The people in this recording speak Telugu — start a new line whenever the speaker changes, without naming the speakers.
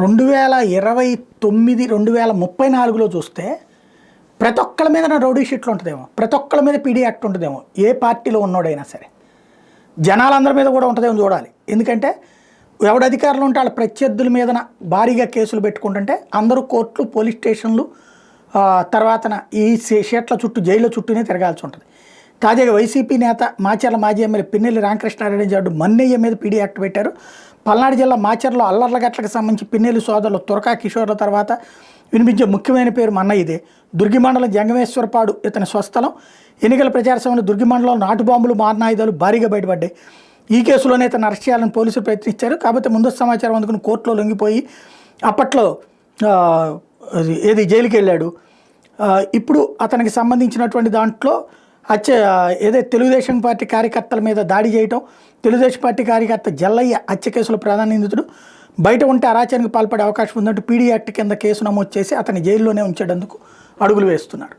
2029 2034లో చూస్తే ప్రతి ఒక్కళ్ళ మీద రౌడీ షీట్లు ఉంటుందేమో, ప్రతి ఒక్కళ్ళ మీద పీడీ యాక్ట్ ఉంటుందేమో, ఏ పార్టీలో ఉన్నోడైనా సరే. జనాలందరి మీద కూడా ఉంటుందేమో చూడాలి. ఎందుకంటే ఎవడు అధికారులు ఉంటే వాళ్ళ ప్రత్యర్థుల మీద భారీగా కేసులు పెట్టుకుంటుంటే అందరూ కోర్టులు, పోలీస్ స్టేషన్లు, తర్వాత ఈ షీట్ల చుట్టూ, జైళ్ళ చుట్టూనే తిరగాల్సి ఉంటుంది. తాజాగా వైసీపీ నేత మాచర్ల మాజీ ఎమ్మెల్యే పిన్నెల్లి రామకృష్ణారెడ్డి జాడు మన్నయ్య మీద పీడీ యాక్ట్ పెట్టారు. పల్నాడు జిల్లా మాచర్లో అల్లర్లగట్లకు సంబంధించి పిన్నెల్లి సోదరులు తురకా కిషోర్ల తర్వాత వినిపించే ముఖ్యమైన పేరు మన్నయ్యదే. దుర్గి మండలం జంగమేశ్వరపాడు ఇతని స్వస్థలం. ఎన్నికల ప్రచార సమయంలో దుర్గి మండలంలో నాటు బాంబులు, మారణాయుధాలు భారీగా బయటపడ్డాయి. ఈ కేసులోనే ఇతను అరెస్ట్ చేయాలని పోలీసులు ప్రయత్నించారు. కాకపోతే ముందస్తు సమాచారం అందుకుని కోర్టులో లొంగిపోయి అప్పట్లో జైలుకి వెళ్ళాడు. ఇప్పుడు అతనికి సంబంధించినటువంటి దాంట్లో ఏదైతే తెలుగుదేశం పార్టీ కార్యకర్తల మీద దాడి చేయటం, తెలుగుదేశం పార్టీ కార్యకర్త జల్లయ్య హత్య కేసులో ప్రధాన నిందితుడు, బయట ఉంటే అరాచకానికి పాల్పడే అవకాశం ఉందంటూ పీడీ యాక్ట్ కింద కేసు నమోదు చేసి అతని జైల్లోనే ఉంచేందుకు అడుగులు వేస్తున్నారు.